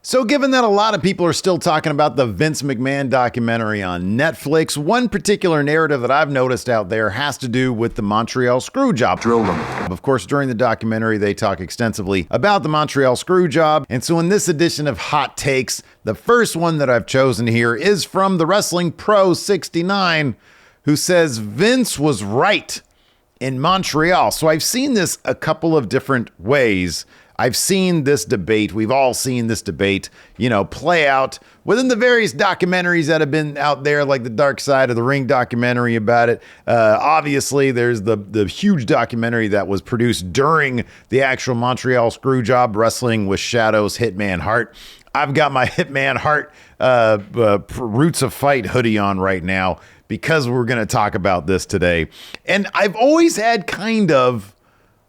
So given that a lot of people are still talking about the Vince McMahon documentary on Netflix, one particular narrative that I've noticed out there has to do with the Montreal Screwjob. Drill them. Of course, during the documentary, they talk extensively about the Montreal Screwjob. And so in this edition of Hot Takes, the first one that I've chosen here is from the Wrestling Pro 69, who says Vince was right in Montreal. So I've seen this a couple of different ways. I've seen this debate. We've all seen this debate, play out within the various documentaries that have been out there, like the Dark Side of the Ring documentary about it. Obviously, there's the huge documentary that was produced during the actual Montreal Screwjob, Wrestling with Shadows, Hitman Hart. I've got my Hitman Hart Roots of Fight hoodie on right now because we're going to talk about this today. And I've always had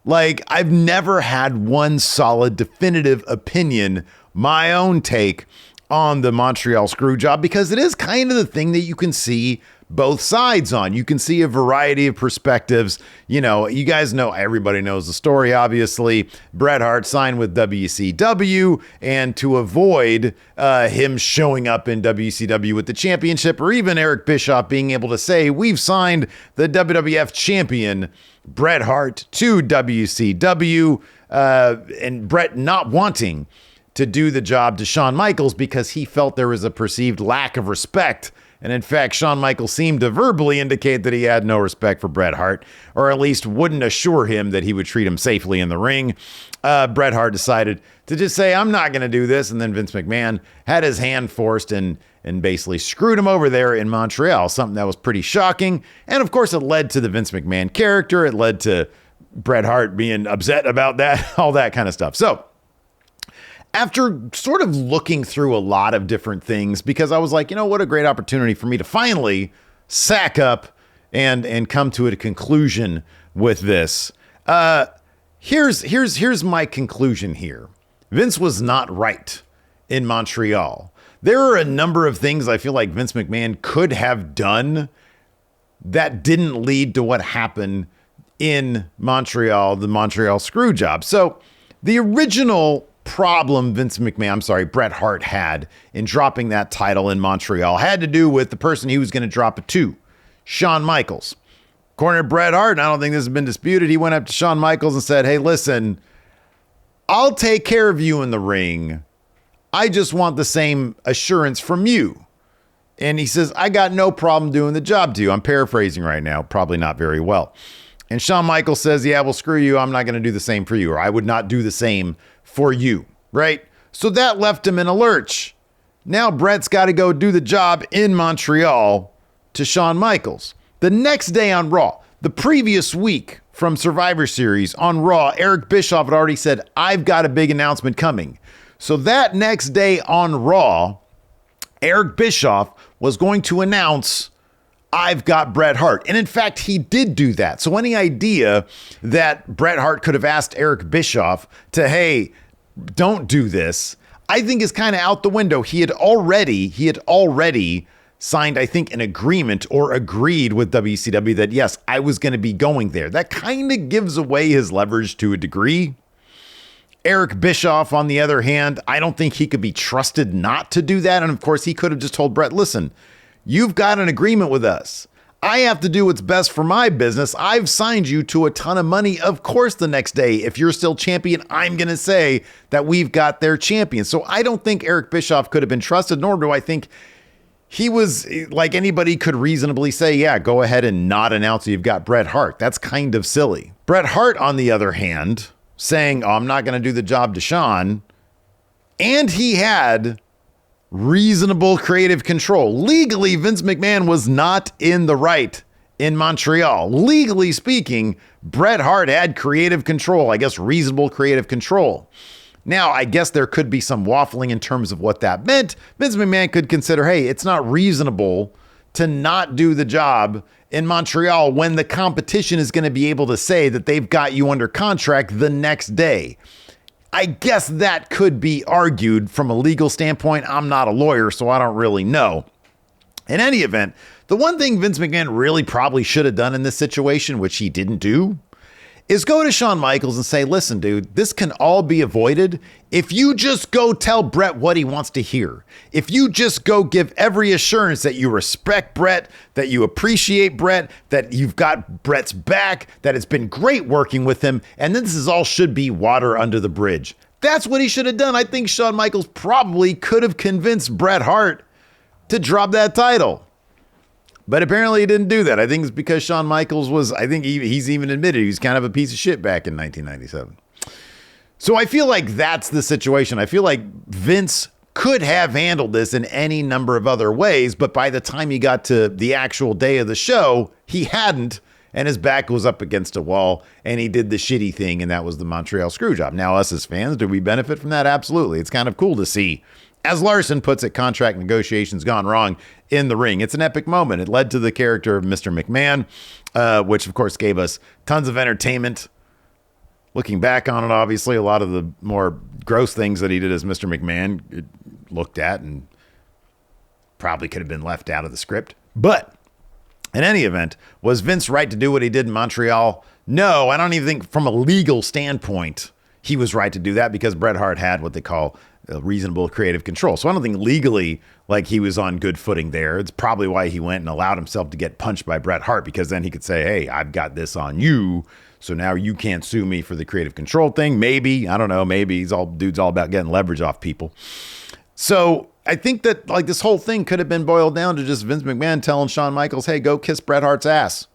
I've never had one solid, definitive opinion, my own take on the Montreal Screwjob, because it is kind of the thing that you can see both sides on. You can see a variety of perspectives. You guys know, everybody knows the story, obviously. Bret Hart signed with WCW, and to avoid him showing up in WCW with the championship, or even Eric Bischoff being able to say, we've signed the WWF champion, Bret Hart, to WCW, and Bret not wanting to do the job to Shawn Michaels because he felt there was a perceived lack of respect. And in fact, Shawn Michaels seemed to verbally indicate that he had no respect for Bret Hart, or at least wouldn't assure him that he would treat him safely in the ring. Bret Hart decided to just say, I'm not going to do this. And then Vince McMahon had his hand forced and basically screwed him over there in Montreal, something that was pretty shocking. And of course, it led to the Vince McMahon character. It led to Bret Hart being upset about that, all that kind of stuff. So after sort of looking through a lot of different things, because I was like, what a great opportunity for me to finally sack up and come to a conclusion with this. Here's my conclusion here. Vince was not right in Montreal. There are a number of things I feel like Vince McMahon could have done that didn't lead to what happened in Montreal, the Montreal Screwjob. So the original problem Bret Hart had in dropping that title in Montreal had to do with the person he was going to drop it to, Shawn Michaels. According to Bret Hart, and I don't think this has been disputed, he went up to Shawn Michaels and said, hey, listen, I'll take care of you in the ring. I just want the same assurance from you. And he says, I got no problem doing the job to you. I'm paraphrasing right now, probably not very well. And Shawn Michaels says, yeah, well, screw you. I'm not going to do the same for you, or I would not do the same for you, right? So that left him in a lurch. Now Bret's got to go do the job in Montreal to Shawn Michaels. The next day on Raw, the previous week from Survivor Series on Raw, Eric Bischoff had already said, I've got a big announcement coming. So that next day on Raw, Eric Bischoff was going to announce, I've got Bret Hart. And in fact, he did do that. So any idea that Bret Hart could have asked Eric Bischoff to, hey, don't do this, I think is kind of out the window. He had already signed, I think, an agreement or agreed with WCW that, yes, I was going to be going there. That kind of gives away his leverage to a degree. Eric Bischoff, on the other hand, I don't think he could be trusted not to do that. And of course, he could have just told Bret, listen, you've got an agreement with us. I have to do what's best for my business. I've signed you to a ton of money. Of course, the next day, if you're still champion, I'm going to say that we've got their champion. So I don't think Eric Bischoff could have been trusted, nor do I think he was like anybody could reasonably say, yeah, go ahead and not announce you've got Bret Hart. That's kind of silly. Bret Hart, on the other hand, saying, oh, I'm not going to do the job to Shawn. And he had reasonable creative control. Legally, Vince McMahon was not in the right in Montreal. Legally speaking, Bret Hart had creative control, I guess reasonable creative control. Now, I guess there could be some waffling in terms of what that meant. Vince McMahon could consider, hey, it's not reasonable to not do the job in Montreal when the competition is going to be able to say that they've got you under contract the next day. I guess that could be argued from a legal standpoint. I'm not a lawyer, so I don't really know. In any event, the one thing Vince McMahon really probably should have done in this situation, which he didn't do, is go to Shawn Michaels and say, listen, dude, this can all be avoided if you just go tell Bret what he wants to hear. If you just go give every assurance that you respect Bret, that you appreciate Bret, that you've got Bret's back, that it's been great working with him, and then this is all should be water under the bridge. That's what he should have done. I think Shawn Michaels probably could have convinced Bret Hart to drop that title. But apparently he didn't do that. I think it's because Shawn Michaels was, I think he's even admitted he was kind of a piece of shit back in 1997. So I feel like that's the situation. I feel like Vince could have handled this in any number of other ways, but by the time he got to the actual day of the show, he hadn't, and his back was up against a wall, and he did the shitty thing, and that was the Montreal Screwjob. Now, us as fans, do we benefit from that? Absolutely. It's kind of cool to see, as Larson puts it, contract negotiations gone wrong in the ring. It's an epic moment. It led to the character of Mr. McMahon, which, of course, gave us tons of entertainment. Looking back on it, obviously, a lot of the more gross things that he did as Mr. McMahon looked at and probably could have been left out of the script. But in any event, was Vince right to do what he did in Montreal? No, I don't even think from a legal standpoint he was right to do that, because Bret Hart had what they call reasonable creative control. So I don't think legally like he was on good footing there. It's probably why he went and allowed himself to get punched by Bret Hart, because then he could say, hey, I've got this on you, so now you can't sue me for the creative control thing. Maybe, I don't know, maybe dude's all about getting leverage off people. So I think that like this whole thing could have been boiled down to just Vince McMahon telling Shawn Michaels, hey, go kiss Bret Hart's ass.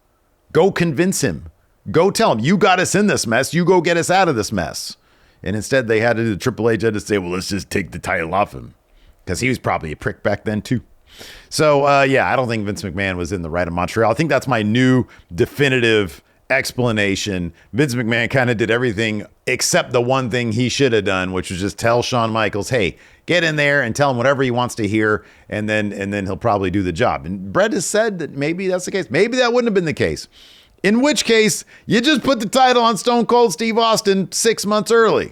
Go convince him. Go tell him, you got us in this mess. You go get us out of this mess. And instead they had to do, Triple H had to say, well, let's just take the title off him, because he was probably a prick back then too. So yeah, I don't think Vince McMahon was in the right of Montreal. I think that's my new definitive explanation. Vince McMahon kind of did everything except the one thing he should have done, which was just tell Shawn Michaels, hey, get in there and tell him whatever he wants to hear, and then he'll probably do the job. And Bret has said that maybe that's the case. Maybe that wouldn't have been the case. In which case, you just put the title on Stone Cold Steve Austin 6 months early.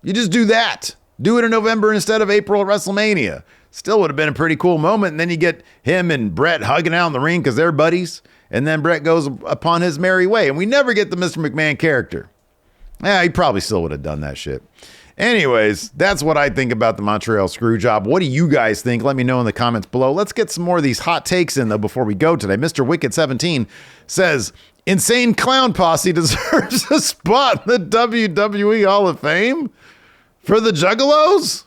You just do that. Do it in November instead of April at WrestleMania. Still would have been a pretty cool moment. And then you get him and Bret hugging out in the ring because they're buddies. And then Bret goes upon his merry way. And we never get the Mr. McMahon character. Yeah, he probably still would have done that shit. Anyways, that's what I think about the Montreal Screwjob. What do you guys think? Let me know in the comments below. Let's get some more of these hot takes in, though, before we go today. Mr. Wicked17 says, Insane Clown Posse deserves a spot in the WWE Hall of Fame for the Juggalos?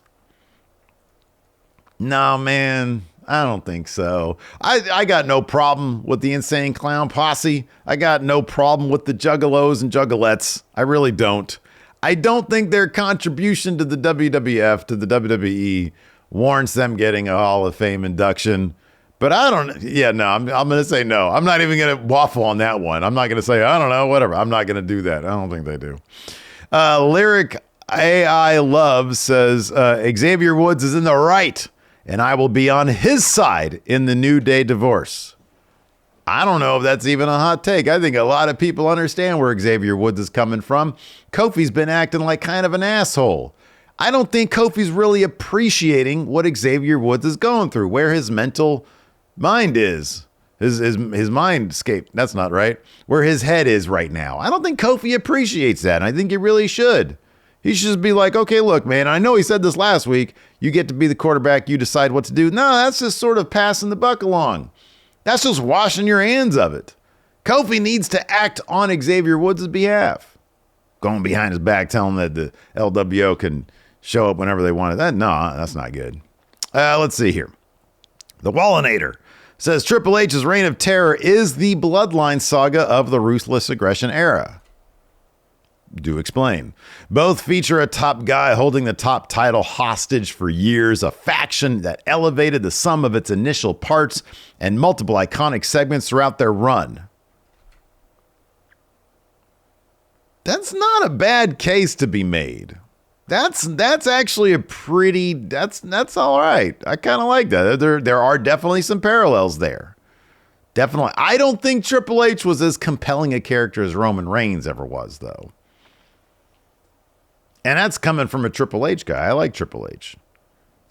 No, man, I don't think so. I got no problem with the Insane Clown Posse. I got no problem with the Juggalos and Juggalettes. I really don't. I don't think their contribution to the WWF, to the WWE, warrants them getting a Hall of Fame induction. But I'm going to say no. I'm not even going to waffle on that one. I'm not going to say, I don't know, whatever. I'm not going to do that. I don't think they do. Lyric AI Love says, Xavier Woods is in the right, and I will be on his side in the New Day divorce. I don't know if that's even a hot take. I think a lot of people understand where Xavier Woods is coming from. Kofi's been acting like kind of an asshole. I don't think Kofi's really appreciating what Xavier Woods is going through, where his mental mind is. His mindscape, that's not right, where his head is right now. I don't think Kofi appreciates that, and I think he really should. He should just be like, okay, look, man, I know he said this last week. You get to be the quarterback. You decide what to do. No, that's just sort of passing the buck along. That's just washing your hands of it. Kofi needs to act on Xavier Woods' behalf. Going behind his back, telling that the LWO can show up whenever they want it. No, that's not good. Let's see here. The Wallinator says Triple H's reign of terror is the bloodline saga of the Ruthless Aggression era. Do explain. Both feature a top guy holding the top title hostage for years, a faction that elevated the sum of its initial parts and multiple iconic segments throughout their run. That's not a bad case to be made. That's actually a pretty, that's all right. I kind of like that. There are definitely some parallels there. Definitely. I don't think Triple H was as compelling a character as Roman Reigns ever was, though. And that's coming from a Triple H guy. I like Triple H.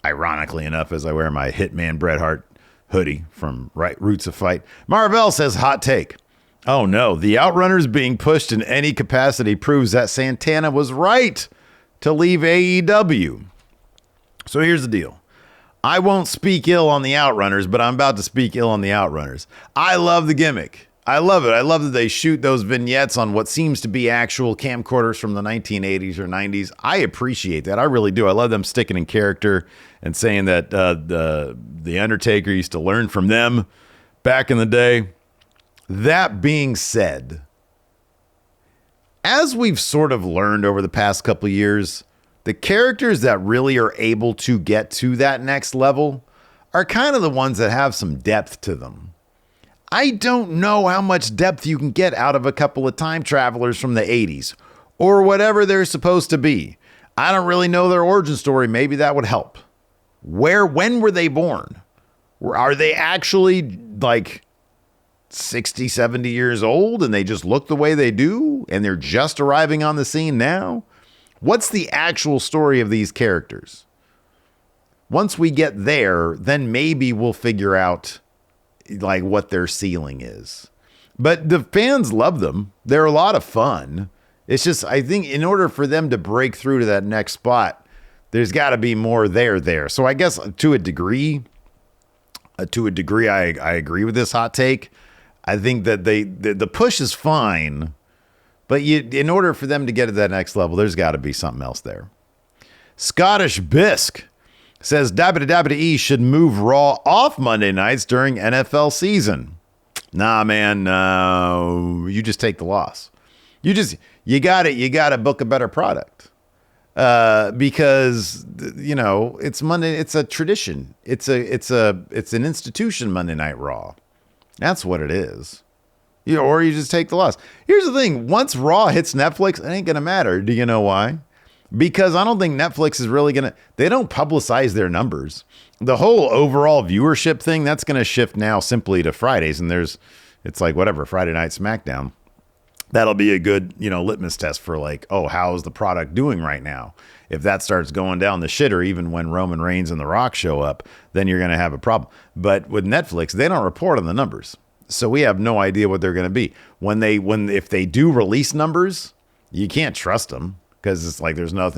Ironically enough, as I wear my Hitman Bret Hart hoodie from Roots of Fight. Marvell says, hot take. Oh no, the Outrunners being pushed in any capacity proves that Santana was right to leave AEW. So here's the deal. I won't speak ill on the Outrunners, but I'm about to speak ill on the Outrunners. I love the gimmick. I love it. I love that they shoot those vignettes on what seems to be actual camcorders from the 1980s or 90s. I appreciate that. I really do. I love them sticking in character and saying that the Undertaker used to learn from them back in the day. That being said, as we've sort of learned over the past couple of years, the characters that really are able to get to that next level are kind of the ones that have some depth to them. I don't know how much depth you can get out of a couple of time travelers from the 80s or whatever they're supposed to be. I don't really know their origin story. Maybe that would help. When were they born? Are they actually like 60, 70 years old and they just look the way they do and they're just arriving on the scene now? What's the actual story of these characters? Once we get there, then maybe we'll figure out like what their ceiling is. But the fans love them. They're a lot of fun. It's just, I think in order for them to break through to that next spot, there's got to be more there. So I guess to a degree, I agree with this hot take. I think that the push is fine, but in order for them to get to that next level, there's got to be something else there. Scottish Bisque says WWE should move Raw off Monday nights during NFL season. Nah, man, you just take the loss. You got to book a better product. Because it's Monday. It's a tradition. It's an institution. Monday Night Raw. That's what it is. Or you just take the loss. Here's the thing. Once Raw hits Netflix, it ain't going to matter. Do you know why? Because I don't think Netflix is really going to, they don't publicize their numbers. The whole overall viewership thing, that's going to shift now simply to Fridays. And it's like whatever, Friday Night SmackDown. That'll be a good, litmus test for like, oh, how's the product doing right now? If that starts going down the shitter, even when Roman Reigns and The Rock show up, then you're going to have a problem. But with Netflix, they don't report on the numbers. So we have no idea what they're going to be. If they do release numbers, you can't trust them because it's like there's no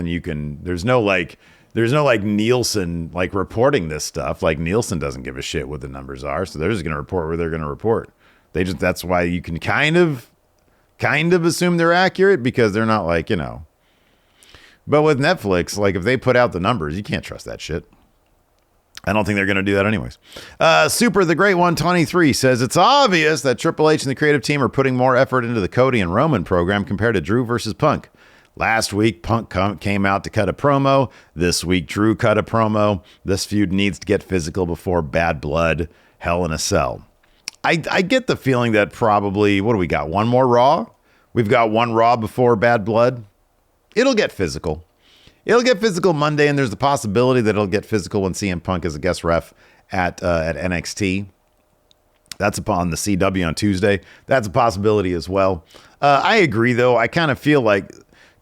Nielsen like reporting this stuff. Like Nielsen doesn't give a shit what the numbers are, so they're just going to report where they're going to report. That's why you can kind of assume they're accurate because they're not like, But with Netflix, like if they put out the numbers, you can't trust that shit. I don't think they're going to do that anyways. Super the Great 123 says it's obvious that Triple H and the creative team are putting more effort into the Cody and Roman program compared to Drew versus Punk. Last week, Punk came out to cut a promo. This week, Drew cut a promo. This feud needs to get physical before Bad Blood, Hell in a Cell. I get the feeling that probably, what do we got? One more Raw? We've got one Raw before Bad Blood. It'll get physical. It'll get physical Monday, and there's the possibility that it'll get physical when CM Punk is a guest ref at NXT. That's upon the CW on Tuesday. That's a possibility as well. I agree, though. I kind of feel like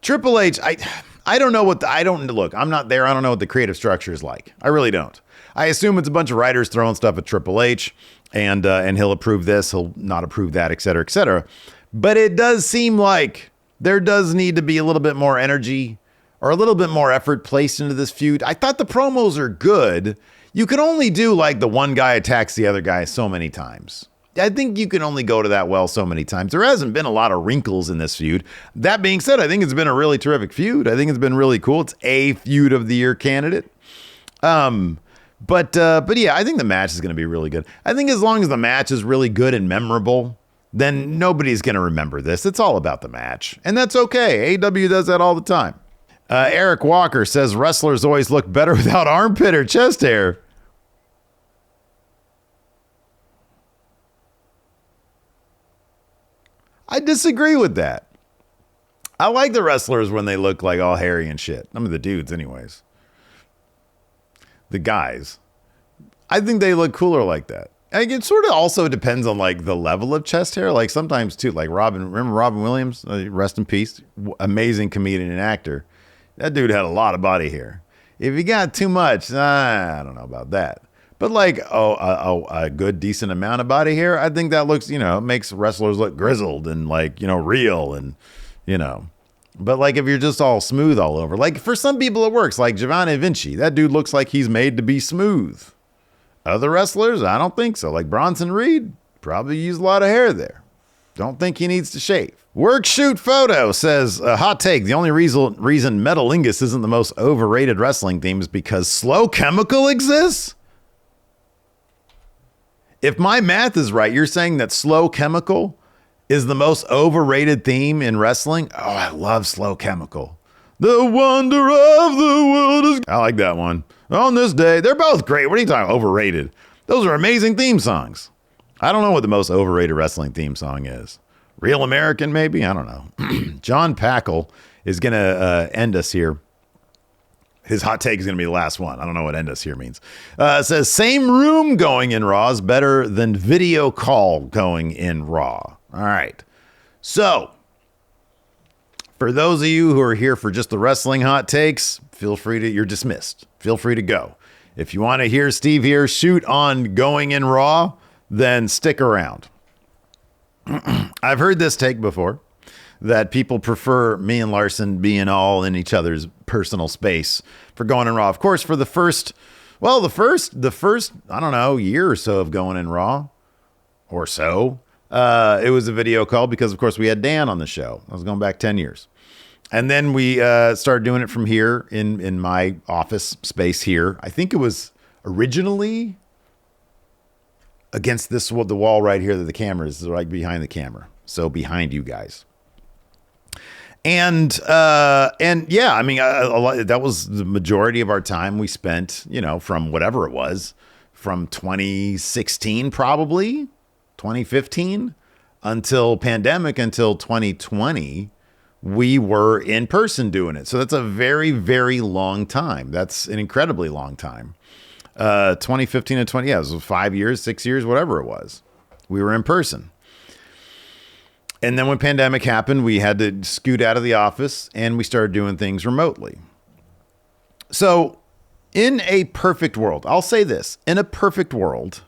Triple H, I don't know look, I'm not there. I don't know what the creative structure is like. I really don't. I assume it's a bunch of writers throwing stuff at Triple H, and he'll approve this, he'll not approve that, et cetera, et cetera. But it does seem like there does need to be a little bit more energy or a little bit more effort placed into this feud. I thought the promos are good. You can only do like the one guy attacks the other guy so many times. I think you can only go to that well so many times. There hasn't been a lot of wrinkles in this feud. That being said, I think it's been a really terrific feud. I think it's been really cool. It's a feud of the year candidate. But yeah, I think the match is going to be really good. I think as long as the match is really good and memorable, then nobody's going to remember this. It's all about the match. And that's okay. AEW does that all the time. Eric Walker says wrestlers always look better without armpit or chest hair. I disagree with that. I like the wrestlers when they look like all hairy and shit. I mean, the dudes anyways. The guys. I think they look cooler like that. Like, it sort of also depends on like the level of chest hair. Like sometimes too, like remember Robin Williams? Rest in peace. Amazing comedian and actor. That dude had a lot of body hair. If you got too much, I don't know about that. But like, a good decent amount of body hair, I think that looks, makes wrestlers look grizzled and like, real and, But like if you're just all smooth all over, like for some people it works, like Giovanni Vinci, that dude looks like he's made to be smooth. Other wrestlers, I don't think so. Like Bronson Reed, probably used a lot of hair there. Don't think he needs to shave. Work Shoot Photo says, hot take, the only reason Metalingus isn't the most overrated wrestling theme is because Slow Chemical exists? If my math is right, you're saying that Slow Chemical is the most overrated theme in wrestling? Oh, I love Slow Chemical. The wonder of the world is... I like that one. On this day, they're both great. What are you talking about? Overrated? Those are amazing theme songs. I don't know what the most overrated wrestling theme song is. Real American, maybe? I don't know. John Packle is going to end us here. His hot take is going to be the last one. I don't know what end us here means. It says, same room going in Raw is better than video call going in Raw. All right. So, for those of you who are here for just the wrestling hot takes, you're dismissed. Feel free to go. If you want to hear Steve here shoot on going in Raw, then stick around. I've heard this take before, that people prefer me and Larson being all in each other's personal space for going in Raw. Of course, for the first, I don't know, year or so of going in Raw or so, it was a video call because, of course, we had Dan on the show. I was going back 10 years. And then we started doing it from here in my office space here. I think it was originally against the wall right here that the camera is right behind the camera. So behind you guys. And yeah, I mean, that was the majority of our time we spent, from whatever it was, from 2016, probably 2015 until pandemic, until 2020, we were in person doing it. So that's a very, very long time. That's an incredibly long time. 2015 and 20, yeah, it was 5 years, 6 years, whatever it was. We were in person. And then when pandemic happened, we had to scoot out of the office and we started doing things remotely. So in a perfect world, I'll say this, in a perfect world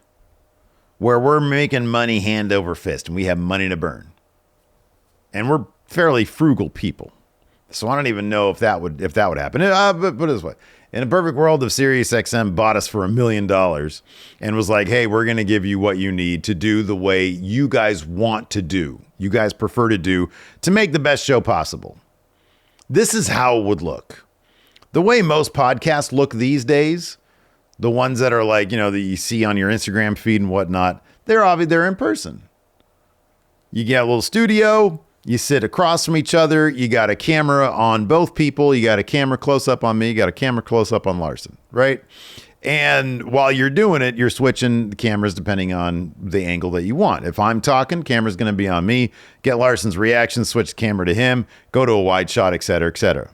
where we're making money hand over fist and we have money to burn and we're fairly frugal people. So I don't even know if that would happen. But put it this way. In a perfect world, if SiriusXM bought us for $1 million and was like, hey, we're going to give you what you need to do the way you guys want to do, you guys prefer to do, to make the best show possible. This is how it would look. The way most podcasts look these days, the ones that are like, that you see on your Instagram feed and whatnot, they're in person. You get a little studio. You sit across from each other. You got a camera on both people. You got a camera close up on me. You got a camera close up on Larson, right? And while you're doing it, you're switching the cameras depending on the angle that you want. If I'm talking, camera's going to be on me. Get Larson's reaction, switch the camera to him, go to a wide shot, et cetera, et cetera.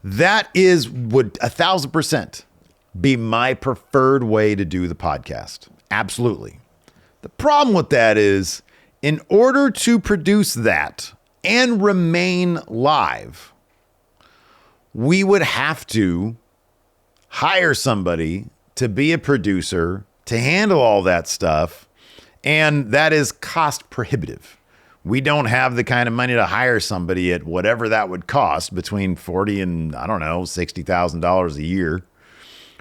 That would 1,000% be my preferred way to do the podcast. Absolutely. The problem with that is, in order to produce that and remain live, we would have to hire somebody to be a producer, to handle all that stuff, and that is cost prohibitive. We don't have the kind of money to hire somebody at whatever that would cost, between $40,000 and, $60,000 a year.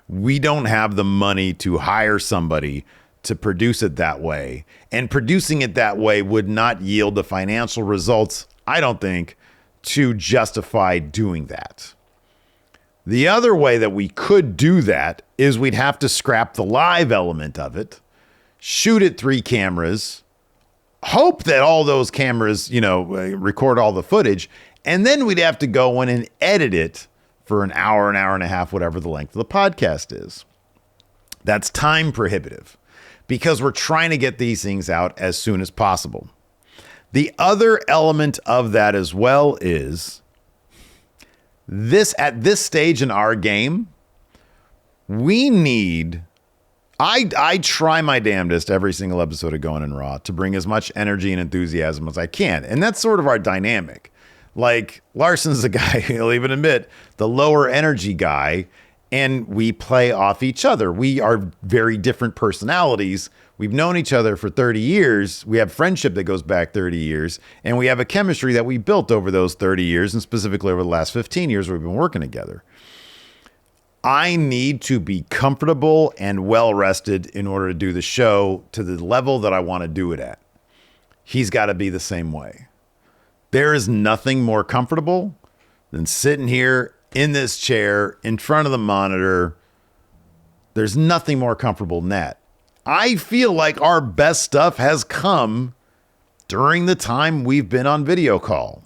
We don't have the money to hire somebody to produce it that way. And producing it that way would not yield the financial results, I don't think, to justify doing that. The other way that we could do that is we'd have to scrap the live element of it, shoot at 3 cameras, hope that all those cameras, record all the footage, and then we'd have to go in and edit it for an hour and a half, whatever the length of the podcast is. That's time prohibitive, because we're trying to get these things out as soon as possible. The other element of that as well is at this stage in our game, I try my damnedest every single episode of Going in Raw to bring as much energy and enthusiasm as I can. And that's sort of our dynamic. Like, Larson's the guy, he'll even admit, the lower energy guy. and we play off each other. We are very different personalities. We've known each other for 30 years. We have friendship that goes back 30 years, and we have a chemistry that we built over those 30 years, and specifically over the last 15 years we've been working together. I need to be comfortable and well-rested in order to do the show to the level that I want to do it at. He's got to be the same way. There is nothing more comfortable than sitting here in this chair in front of the monitor. There's nothing more comfortable than that. I feel like our best stuff has come during the time we've been on video call.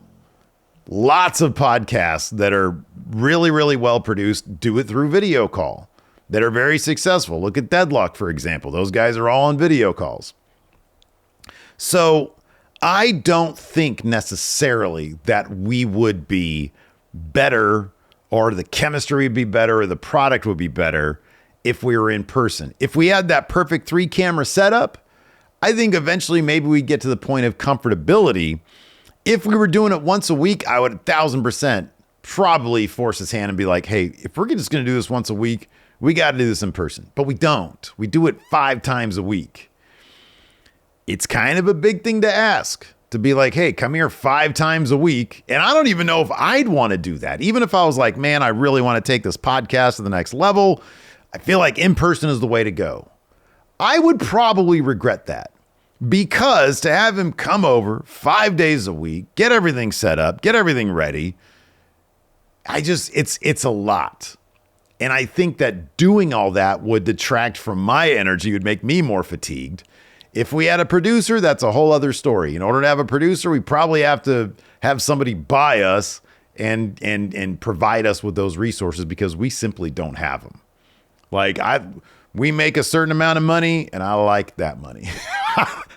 Lots of podcasts that are really, really well produced do it through video call that are very successful. Look at Deadlock, for example. Those guys are all on video calls. So I don't think necessarily that we would be better, or the chemistry would be better, or the product would be better if we were in person. If we had that perfect 3-camera setup, I think eventually maybe we'd get to the point of comfortability. If we were doing it once a week, I would 1,000% probably force his hand and be like, hey, if we're just going to do this once a week, we got to do this in person. But we don't. We do it 5 times a week. It's kind of a big thing to ask, to be like, hey, come here 5 times a week. And I don't even know if I'd want to do that. Even if I was like, man, I really want to take this podcast to the next level, I feel like in person is the way to go. I would probably regret that, because to have him come over 5 days a week, get everything set up, get everything ready, it's a lot. And I think that doing all that would detract from my energy, would make me more fatigued. If we had a producer, that's a whole other story. In order to have a producer, we probably have to have somebody buy us and provide us with those resources, because we simply don't have them. Like we make a certain amount of money, and I like that money.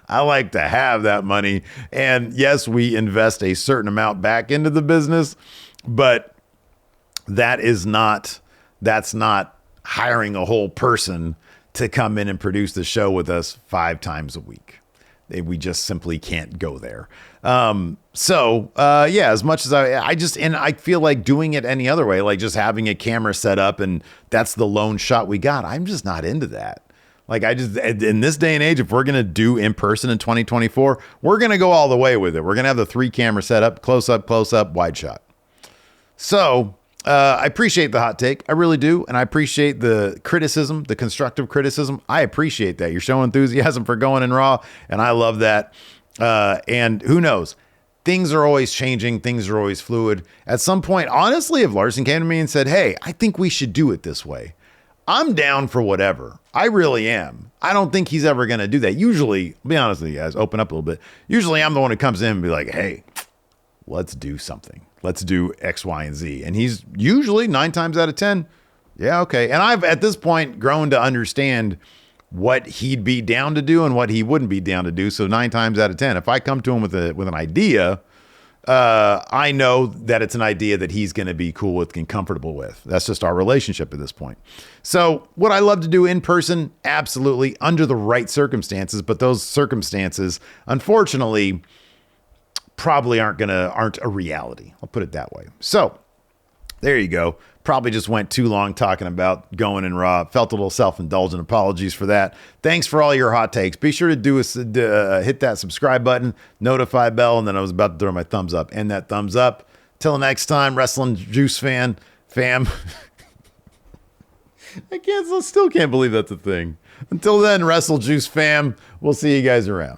I like to have that money. And yes, we invest a certain amount back into the business, but that's not hiring a whole person to come in and produce the show with us 5 times a week. We just simply can't go there. As much as I feel like doing it any other way, like just having a camera set up and that's the lone shot we got, I'm just not into that. Like in this day and age, if we're going to do in person in 2024, we're going to go all the way with it. We're going to have the 3-camera setup, close up, wide shot. So I appreciate the hot take. I really do. And I appreciate the criticism, the constructive criticism. I appreciate that. You're showing enthusiasm for Going in Raw, and I love that. And who knows? Things are always changing. Things are always fluid. At some point, honestly, if Larson came to me and said, hey, I think we should do it this way, I'm down for whatever. I really am. I don't think he's ever going to do that. Usually, I'll be honest with you guys, open up a little bit. Usually I'm the one who comes in and be like, hey, let's do something. Let's do X, Y, and Z. And he's usually 9 times out of 10. Yeah, okay. And I've at this point grown to understand what he'd be down to do and what he wouldn't be down to do. So 9 times out of 10, if I come to him with an idea, I know that it's an idea that he's going to be cool with and comfortable with. That's just our relationship at this point. So would I love to do in person? Absolutely, under the right circumstances. But those circumstances, unfortunately, probably aren't a reality. I'll put it that way. So there you go. Probably just went too long talking about Going in Raw. Felt a little self-indulgent. Apologies for that. Thanks for all your hot takes. Be sure to hit that subscribe button, notify bell, and then I was about to throw my thumbs up. And that thumbs up. Till next time, Wrestling Juice fam. I still can't believe that's a thing. Until then, Wrestle Juice fam. We'll see you guys around.